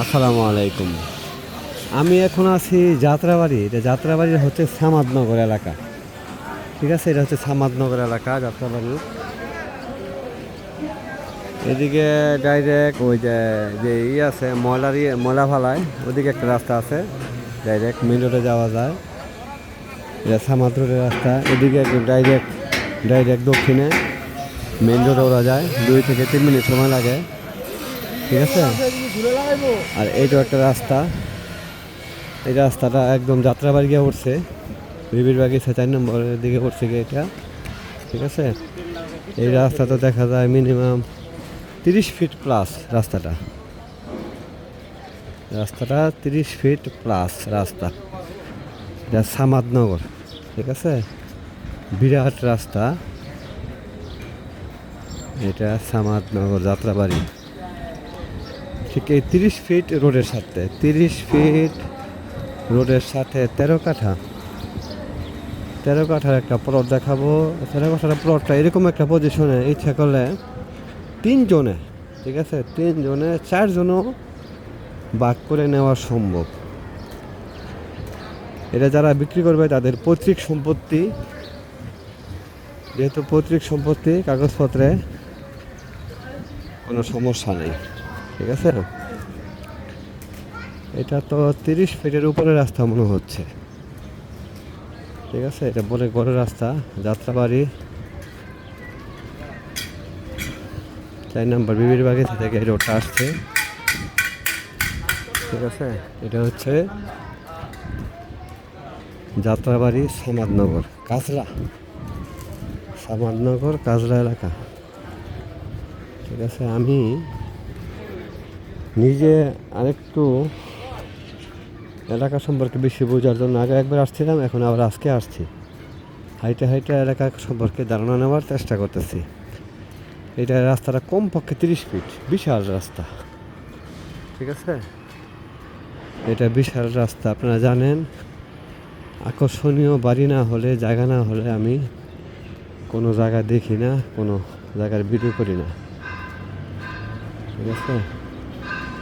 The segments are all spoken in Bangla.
আসসালামু আলাইকুম। আমি এখন আছি যাত্রাবাড়ি। এটা যাত্রাবাড়ির হচ্ছে সামাদনগর এলাকা। ঠিক আছে, এটা হচ্ছে সামাদনগর এলাকা যাত্রাবাড়ি। এদিকে ডাইরেক্ট ওই যে যে আছে ময়লা ফালায়, ওদিকে একটা রাস্তা আছে, ডাইরেক্ট মেন রোডে যাওয়া যায়। এটা সামাদ রোডের রাস্তা। এদিকে একদম ডাইরেক্ট ডাইরেক্ট দক্ষিণে মেন রোডে ওরা যায়, 2 থেকে 3 মিনিট সময় লাগে। ঠিক আছে, আর এইটাও একটা রাস্তা। এই রাস্তাটা একদম যাত্রাবাড়ি গিয়ে উঠছে, বিবির বাগিচা 4 নম্বরের দিকে উঠছে গিয়ে এটা। ঠিক আছে, এই রাস্তাটা দেখা যায় মিনিমাম 30 ফিট প্লাস। রাস্তাটা 30 ফিট প্লাস রাস্তা। এটা সামাদনগর। ঠিক আছে, বিরাট রাস্তা। এটা সামাদনগর যাত্রাবাড়ি। ঠিক এই 30 ফিট রোডের সাথে 30 ফিট রোডের সাথে 13 কাঠার একটা প্লট দেখাবো। 13 কাঠার প্লটটা এরকম একটা পজিশনে ইচ্ছা করলে 3 জনে, ঠিক আছে, 3 জনে 4জনও ভাগ করে নেওয়া সম্ভব। এটা যারা বিক্রি করবে তাদের পৈতৃক সম্পত্তি, যেহেতু পৈতৃক সম্পত্তি কাগজপত্রে কোনো সমস্যা নেই। ঠিক আছে, এটা তো 30 ফিটের উপরে রাস্তা মনে হচ্ছে। ঠিক আছে, এটা অনেক বড় রাস্তা। যাত্রাবাড়ি 4 নম্বর বিবির বাগিচা থেকে এই রোডটা আসছে। ঠিক আছে, এটা হচ্ছে যাত্রাবাড়ি সামাদনগর কাজলা এলাকা। ঠিক আছে, আমি নিজে আরেকটু এলাকা সম্পর্কে বেশি বোঝার জন্য আগে একবার আসছিলাম, এখন আবার আজকে আসছি। হাইটে এলাকা সম্পর্কে ধারণা নেওয়ার চেষ্টা করতেছি। এটা রাস্তাটা কমপক্ষে 30 ফিট, বিশাল রাস্তা। ঠিক আছে, এটা বিশাল রাস্তা। আপনারা জানেন, আকর্ষণীয় বাড়ি না হলে, জায়গা না হলে আমি কোনো জায়গা দেখি না, কোনো জায়গার ভিডিও করি না। ঠিক আছে,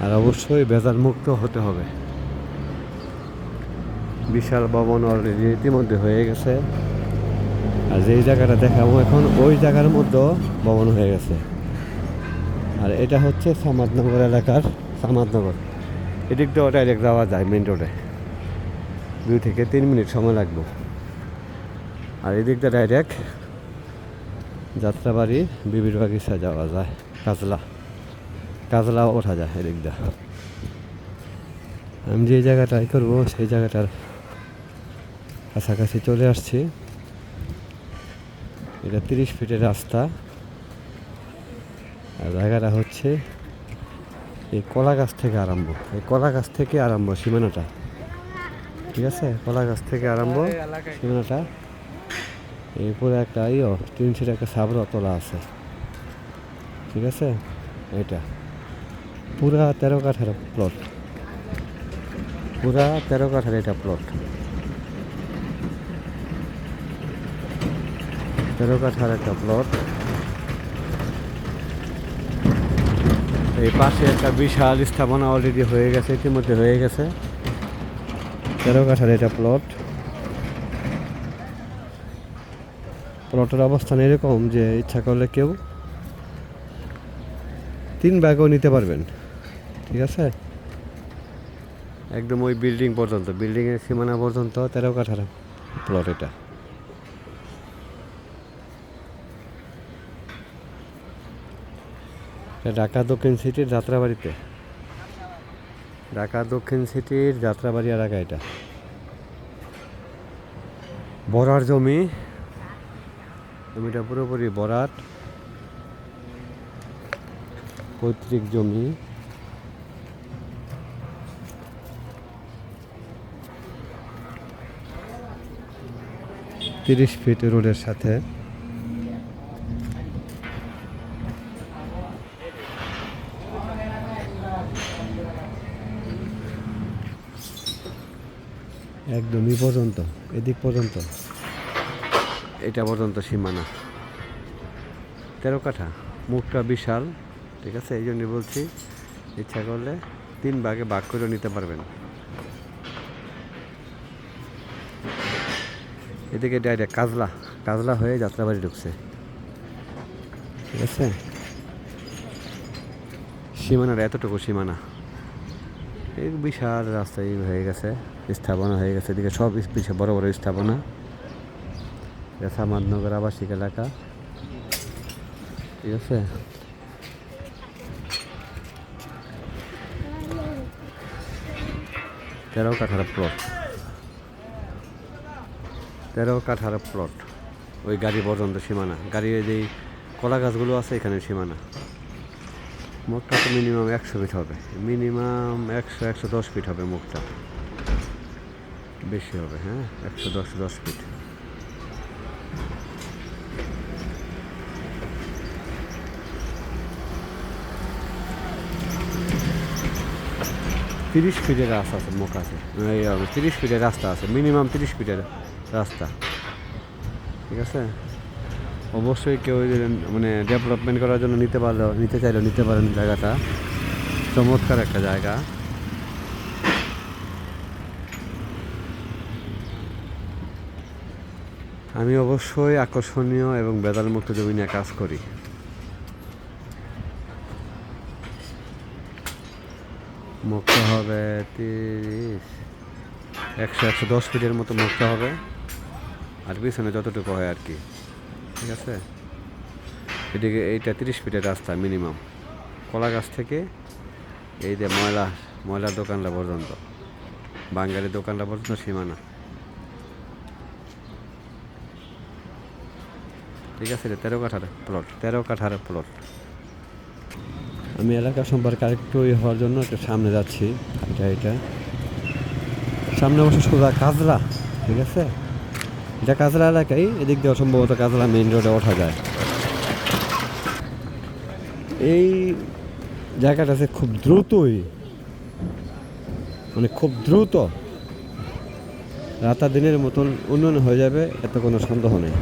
আর অবশ্যই বেজার মুক্ত হতে হবে। বিশাল ভবন অলরেডি ইতিমধ্যে হয়ে গেছে, আর যেই জায়গাটা দেখাবো এখন ওই জায়গার মধ্যেও ভবন হয়ে গেছে। আর এটা হচ্ছে সামাদনগর এলাকার সামাদনগর। এদিক দিয়েও ডাইরেক্ট যাওয়া যায় মেন রোডে, 2 থেকে 3 মিনিট সময় লাগবে। আর এদিক দিয়ে ডাইরেক্ট যাত্রাবাড়ি বিবির বাগিচা যাওয়া যায়, কাজলা ওঠা যায় এদিক দিয়ে। আমি যে জায়গাটাই করবো সেই জায়গাটার কাছাকাছি চলে আসছি। এটা 30 ফিটের রাস্তা। আর জায়গাটা হচ্ছে এই কলা গাছ থেকে আরম্ভ সীমানাটা। ঠিক আছে, কলা গাছ থেকে আরম্ভ সীমানাটা। এরপরে একটা টিন একটা সাবর তোলা আছে। ঠিক আছে, এটা পুরা 13 কাঠার প্লট, এটা প্লট 13 কাঠার একটা প্লট। এই পাশে একটা বিশাল স্থাপনা অলরেডি হয়ে গেছে, ইতিমধ্যে হয়ে গেছে। 13 কাঠার এটা প্লটের অবস্থান এরকম যে ইচ্ছা করলে কেউ 3 ভাগও নিতে পারবেন। ঠিক আছে, একদম ওই বিল্ডিংয়ের সীমানা পর্যন্ত 13 কাঠার প্লট। এটা ঢাকা দক্ষিণ সিটির যাত্রাবাড়ি এলাকা। এটা বরার জমিটা পুরোপুরি বরাট, পৈতৃক জমি। তিরিশ ফিট রোডের সাথে একদমই পর্যন্ত, এদিক পর্যন্ত, এটা পর্যন্ত সীমানা। 13 কাঠা, মুখটা বিশাল। ঠিক আছে, এই জন্য বলছি ইচ্ছা করলে 3 ভাগে ভাগ করে নিতে পারবেন। এদিকে ডাইরেক্ট কাজলা হয়ে যাত্রাবাড়ি ঢুকছে, ঠিক আছে। সীমানার এতটুকু সীমানা, এই বিশাল রাস্তায় হয়ে গেছে, স্থাপনা হয়ে গেছে। এদিকে সব পিছিয়ে বড় বড় স্থাপনা। সামাদনগর আবাসিক এলাকা, ঠিক আছে। তেরো কাঠার প্লট, ওই গাড়ি পর্যন্ত সীমানা। গাড়ির যেই কলা গাছগুলো আছে এখানে সীমানা। মুখটা তো মিনিমাম 100 ফিট হবে, মিনিমাম 110 ফিট হবে মুখটা, বেশি হবে। হ্যাঁ, 110 ফিট। তিরিশ ফিটের রাস্তা আছে, মুখ আছে 30 ফিটের রাস্তা আছে, মিনিমাম 30 ফিটের রাস্তা, ঠিক আছে। অবশ্যই কেউ মানে ডেভেলপমেন্ট করার জন্য নিতে চাইলেও নিতে পারেন। জায়গাটা চমৎকার একটা জায়গা। আমি অবশ্যই আকর্ষণীয় এবং বেদালমুক্ত জমি নিয়ে কাজ করি। মুখটা হবে 110 ফিটের মতো মুখটা হবে, আর পিছনে যতটুকু হয় আর কি, ঠিক আছে। এদিকে এইটা 30 ফিটের রাস্তা মিনিমাম, কলা গাছ থেকে এই যে ময়লার দোকানটা পর্যন্ত, বাঙালি দোকানটা পর্যন্ত সীমানা, ঠিক আছে। 13 কাঠার প্লট। আমি এলাকা সম্পর্কে আরেকটু হওয়ার জন্য একটু সামনে যাচ্ছি। এটা সামনে অবশ্য সোজা কাজলা, ঠিক আছে। এটা কাজলা এলাকায়, এদিক দিয়ে সম্ভবত কাজলা মেইন রোডে ওঠা যায়। এই জায়গাটা আছে খুব দ্রুতই, মানে খুব দ্রুত রাতার দিনের মতন উন্নয়ন হয়ে যাবে, এত কোনো সন্দেহ নেই,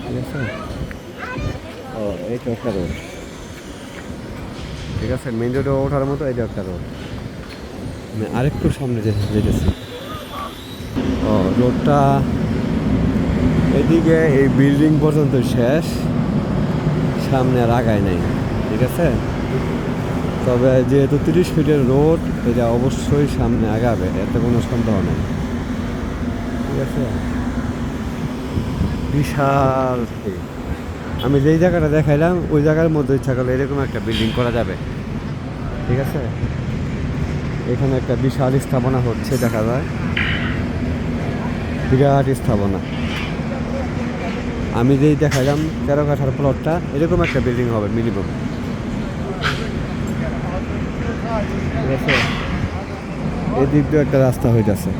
ঠিক আছে। এইটা একটা রোড, ঠিক আছে। মেইন রোডে ওঠার মতো এটা একটা রোড। আমি আরেকটু সামনে যেতেছি। রোডটা এদিকে এই বিল্ডিং পর্যন্ত শেষ, সামনে আর আগায় নাই, ঠিক আছে। তবে যেহেতু 30 ফিটের রোড, এটা অবশ্যই সামনে আগাবে, এতে কোনো সন্দেহ নেই, ঠিক আছে। বিশাল, আমি যেই জায়গাটা দেখাইলাম ওই জায়গার মধ্যে ইচ্ছা করলে এরকম একটা বিল্ডিং করা যাবে, ঠিক আছে। এখানে একটা বিশাল স্থাপনা হচ্ছে, দেখা যায় বিরাট স্থাপনা। আমি যেই দেখাইলাম 13 কাঠার প্লটটা, এরকম একটা বিল্ডিং হবে মিনিমাম, ঠিক আছে। এদিক দিয়ে একটা রাস্তা হইতেছে,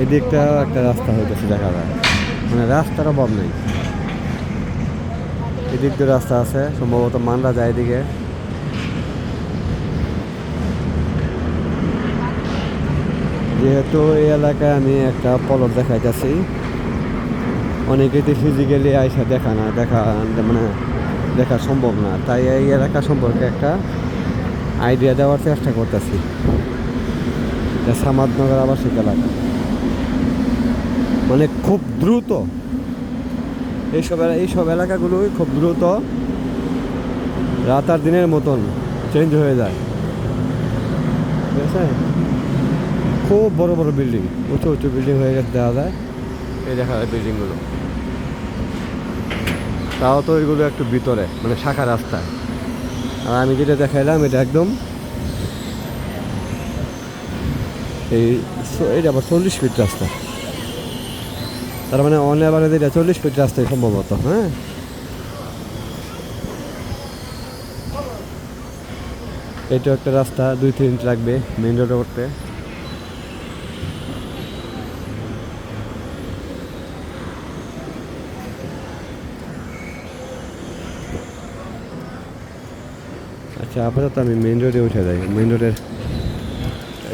এদিকটাও একটা রাস্তা হইতেছে, দেখা যায়। মানে রাস্তার অভাব নেই, এদিক দিয়ে রাস্তা আছে, সম্ভবত মানরা যায় এদিকে। যেহেতু এই এলাকায় আমি একটা প্লট দেখাইতেছি, অনেকেই তো ফিজিক্যালি আইসা মানে দেখা সম্ভব না, তাই এই এলাকা সম্পর্কে একটা আইডিয়া দেওয়ার চেষ্টা করতেছি। এটা সামাদনগর আবাসিক এলাকা, মানে খুব দ্রুত এইসব এলাকাগুলোই খুব দ্রুত রাত আর দিনের মতন চেঞ্জ হয়ে যায়, ঠিক আছে। খুব বড় বড় বিল্ডিং, উঁচু বিল্ডিং হয়ে গেছে, দেখা যায়। এই দেখা যায় বিল্ডিংগুলো, তাও তো এগুলো একটু ভিতরে, মানে শাখা রাস্তায়। আর আমি যেটা দেখাইলাম এটা একদম এইটা আবার 40 ফিট রাস্তা, তার মানে অন এভারেজ এটা 40 ফিট রাস্তায় সম্ভবত। হ্যাঁ, এটা একটা রাস্তা 2-3 ইঞ্চ লাগবে মেইন রোডে উঠতে। আচ্ছা, আপাতত আমি মেইন রোডে উঠে যাই। মেইন রোডের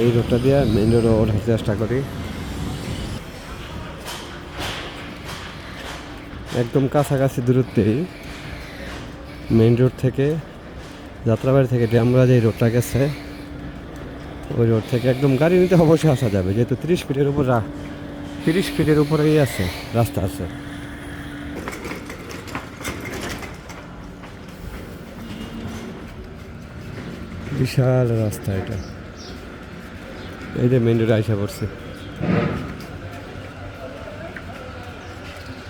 এই রোডটা দিয়ে মেইন রোডে ওঠার চেষ্টা করি। একদম কাছাকাছি দূরত্বেই মেইন রোড থেকে যাত্রাবাড়ি থেকে ড্যামরা যে রোডটা গেছে ওই রোড থেকে একদম গাড়ি নিতে অবশ্যই আসা যাবে, যেহেতু 30 ফিটের উপর 30 ফিটের উপরেই আছে, রাস্তা আছে। বিশাল রাস্তা এটা, এই যে মেন রোডে আইসা পড়ছে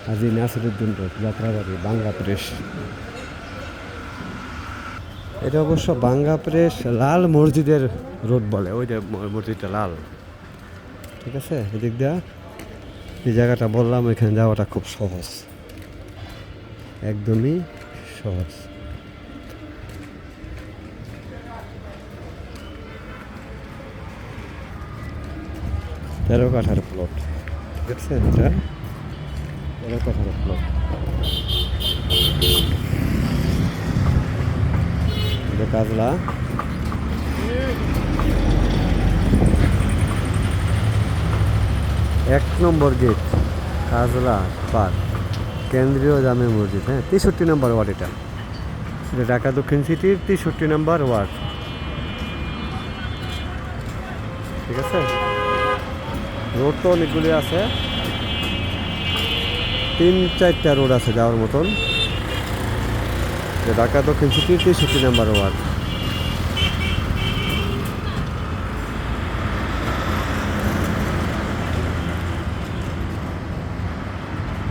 হাজী নাসিরউদ্দিন রোড, যাত্রাবাড়ি, বাঙ্গা প্রেস। এটা অবশ্য বাঙ্গা প্রেস লাল মসজিদের রোড বলে, ওই যে মসজিদটা লাল, ঠিক আছে। এদিক দিয়া যে জায়গাটা বললাম এখানে যাওয়াটা খুব সহজ, একদমই সহজ। তেরো কাঠার প্লট, ঠিক আছে, এটা 13 কাঠার প্লট। এটা কাজলা, এক নম্বর গেট, কাজলা পার্ক, কেন্দ্রীয় জামে মসজিদ। হ্যাঁ, 63 নম্বর ওয়ার্ড এটা ঢাকা দক্ষিণ সিটির 63 নম্বর ওয়ার্ড, ঠিক আছে। রোড তো অনেকগুলি আছে, 3-4টা রোড আছে যাওয়ার মতন। ঢাকা দক্ষিণ সিটির 63 নম্বর ওয়ার্ড।